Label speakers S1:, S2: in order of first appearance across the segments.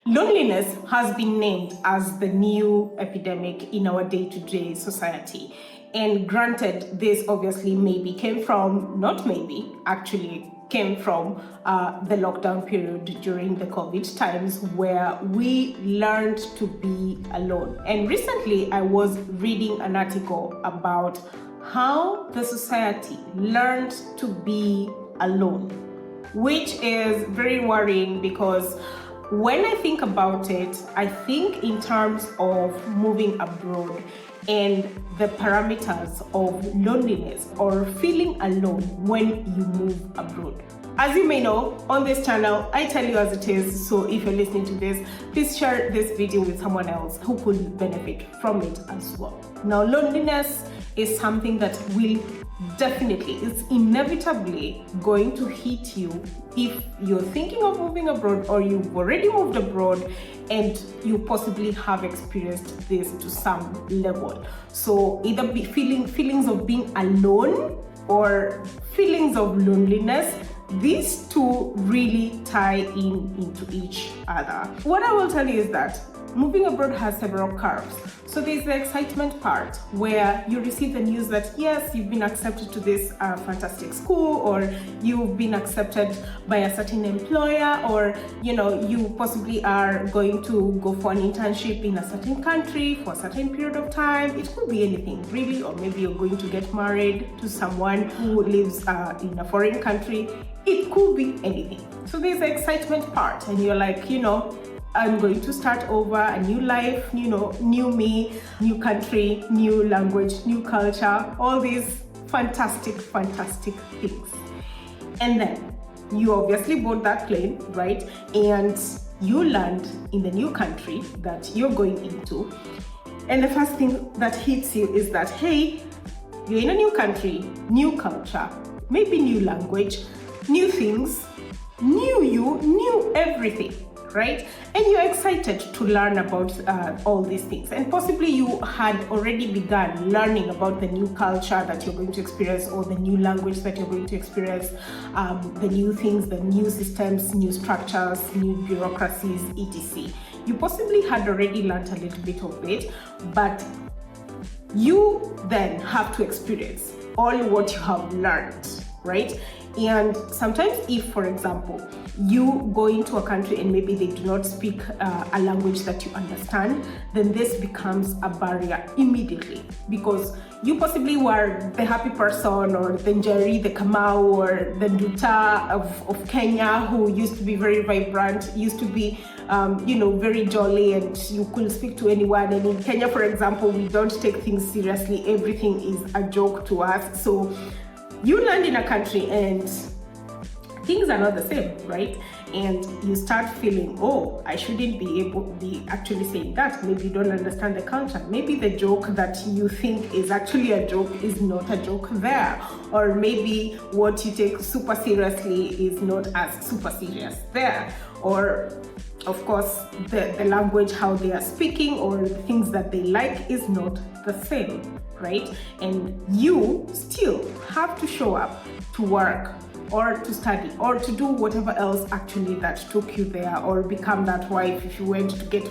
S1: Loneliness has been named as the new epidemic in our day-to-day society. And granted, this obviously actually came from the lockdown period during the COVID times where we learned to be alone. And recently I was reading an article about how the society learned to be alone, which is very worrying because when I think about it, I think in terms of moving abroad and the parameters of loneliness or feeling alone when you move abroad. As you may know, on this channel, I tell you as it is, so if you're listening to this, please share this video with someone else who could benefit from it as well. Now, loneliness is something that is inevitably going to hit you if you're thinking of moving abroad or you've already moved abroad and you possibly have experienced this to some level. So either be feelings of being alone or feelings of loneliness. These two really tie into each other. What I will tell you is that moving abroad has several curves. So there's the excitement part where you receive the news that yes, you've been accepted to this fantastic school, or you've been accepted by a certain employer, or you possibly are going to go for an internship in a certain country for a certain period of time. It could be anything really, or maybe you're going to get married to someone who lives in a foreign country. It could be anything. So there's the excitement part, and you're like, I'm going to start over, a new life, new me, new country, new language, new culture, all these fantastic things. And then you obviously board that plane, right? And you land in the new country that you're going into. And the first thing that hits you is that, hey, you're in a new country, new culture, maybe new language, new things, new you, new everything. Right? And you're excited to learn about all these things. And possibly you had already begun learning about the new culture that you're going to experience, or the new language that you're going to experience, the new things, the new systems, new structures, new bureaucracies, etc. You possibly had already learned a little bit of it, but you then have to experience all what you have learned, right? And sometimes if, for example, you go into a country and maybe they do not speak a language that you understand, then this becomes a barrier immediately, because you possibly were the happy person, or the Njeri, the Kamau, or the Nduta of Kenya, who used to be very vibrant, used to be very jolly, and you could speak to anyone. And in Kenya, for example, we don't take things seriously. Everything is a joke to us. So you land in a country and things are not the same, right? And you start feeling, oh, I shouldn't be actually saying that. Maybe you don't understand the culture. Maybe the joke that you think is actually a joke is not a joke there. Or maybe what you take super seriously is not as super serious there. Or of course, the language, how they are speaking, or the things that they like is not the same, right? And you still have to show up to work, or to study, or to do whatever else actually that took you there, or become that wife if you went to get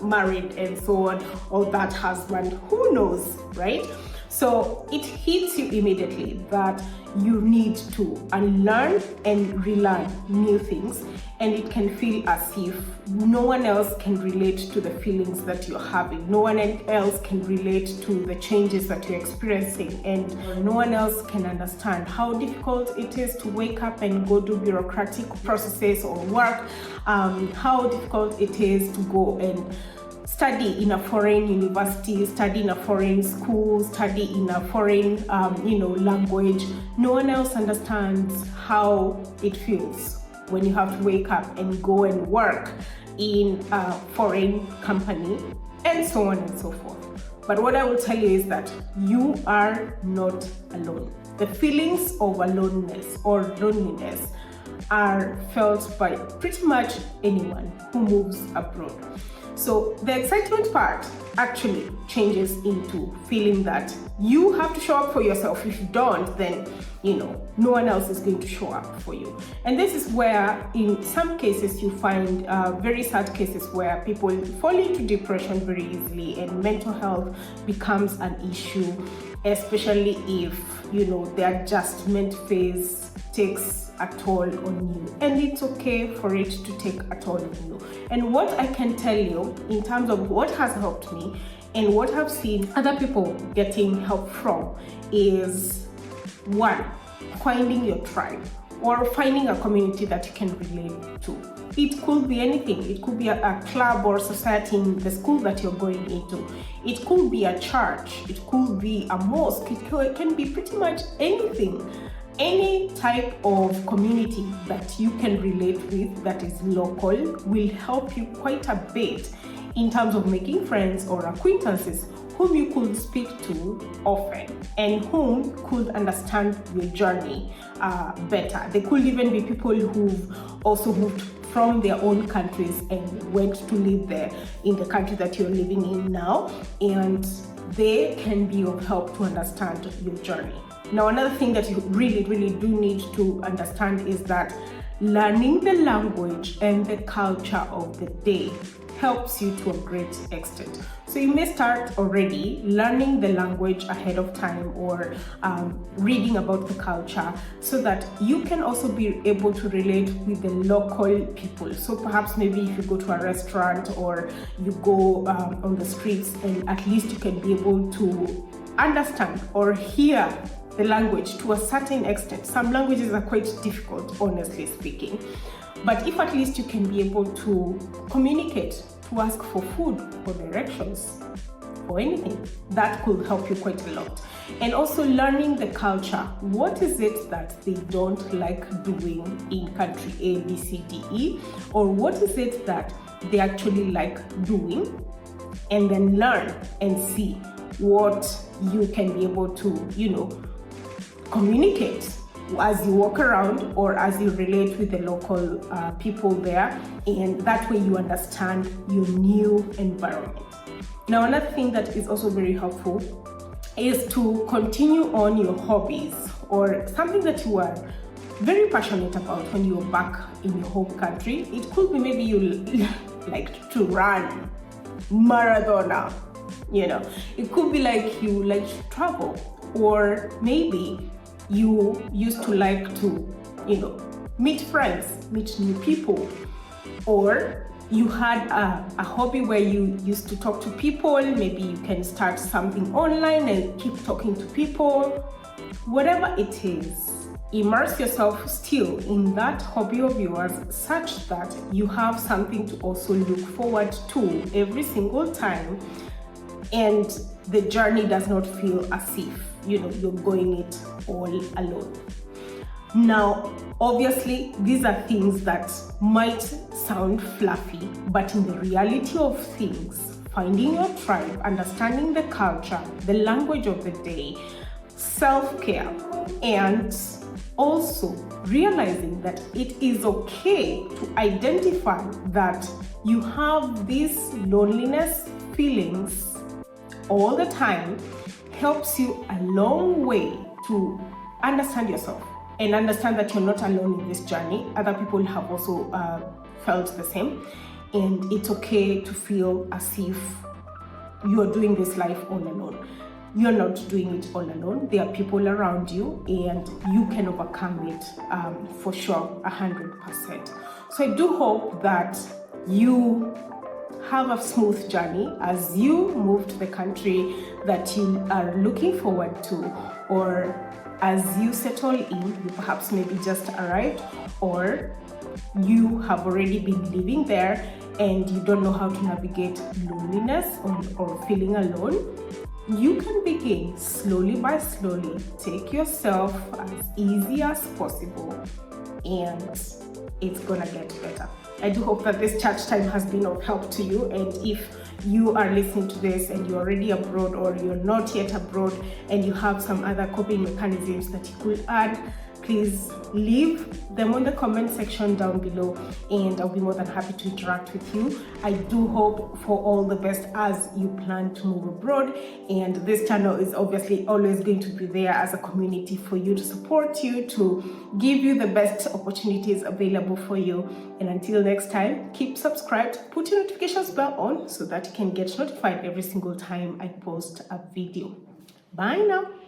S1: married and so on, or that husband, who knows, right? So it hits you immediately that you need to unlearn and relearn new things, and it can feel as if no one else can relate to the feelings that you're having. No one else can relate to the changes that you're experiencing, and no one else can understand how difficult it is to wake up and go do bureaucratic processes or work, how difficult it is to go and study in a foreign university, study in a foreign school, study in a foreign, language. No one else understands how it feels when you have to wake up and go and work in a foreign company, and so on and so forth. But what I will tell you is that you are not alone. The feelings of aloneness or loneliness are felt by pretty much anyone who moves abroad. So the excitement part actually changes into feeling that you have to show up for yourself. If you don't, then no one else is going to show up for you. And this is where in some cases you find very sad cases where people fall into depression very easily, and mental health becomes an issue, especially if the adjustment phase takes a toll on you. And it's okay for it to take a toll on you. And what I can tell you in terms of what has helped me and what I've seen other people getting help from is, one, finding your tribe or finding a community that you can relate to. It could be anything. It could be a club or society in the school that you're going into. It could be a church. It could be a mosque. It can be pretty much anything. Any type of community that you can relate with that is local will help you quite a bit in terms of making friends or acquaintances whom you could speak to often and whom could understand your journey better. They could even be people who've also moved from their own countries and went to live there in the country that you're living in now, and they can be of help to understand your journey. Now, another thing that you really do need to understand is that learning the language and the culture of the day helps you to a great extent. So you may start already learning the language ahead of time, or reading about the culture, so that you can also be able to relate with the local people. So perhaps maybe if you go to a restaurant or you go on the streets, and at least you can be able to understand or hear the language to a certain extent. Some languages are quite difficult, honestly speaking. But if at least you can be able to communicate, to ask for food, for directions, for anything, that could help you quite a lot. And also learning the culture. What is it that they don't like doing in country A, B, C, D, E? Or what is it that they actually like doing? And then learn and see what you can be able to, communicate as you walk around or as you relate with the local people there, and that way you understand your new environment. Now, another thing that is also very helpful is to continue on your hobbies or something that you are very passionate about when you're back in your home country. It could be maybe you like to run marathoner, it could be like you like to travel, or maybe you used to like to, meet friends, meet new people, or you had a hobby where you used to talk to people. Maybe you can start something online and keep talking to people. Whatever it is, immerse yourself still in that hobby of yours, such that you have something to also look forward to every single time, and the journey does not feel as if you're going it all alone. Now, obviously, these are things that might sound fluffy, but in the reality of things, finding your tribe, understanding the culture, the language of the day, self-care, and also realizing that it is okay to identify that you have these loneliness feelings all the time helps you a long way to understand yourself and understand that you're not alone in this journey. Other people have also felt the same, and it's okay to feel as if you're doing this life all alone. You're not doing it all alone. There are people around you, and you can overcome it for sure, 100%. So I do hope that you have a smooth journey as you move to the country that you are looking forward to, or as you settle in. You perhaps maybe just arrived, or you have already been living there and you don't know how to navigate loneliness or feeling alone. You can begin slowly by slowly. Take yourself as easy as possible, and it's gonna get better. I do hope that this church time has been of help to you, and if you are listening to this and you're already abroad, or you're not yet abroad and you have some other coping mechanisms that you could add, please leave them on the comment section down below, and I'll be more than happy to interact with you. I do hope for all the best as you plan to move abroad, and this channel is obviously always going to be there as a community for you, to support you, to give you the best opportunities available for you. And until next time, keep subscribed, put your notifications bell on so that you can get notified every single time I post a video. Bye now.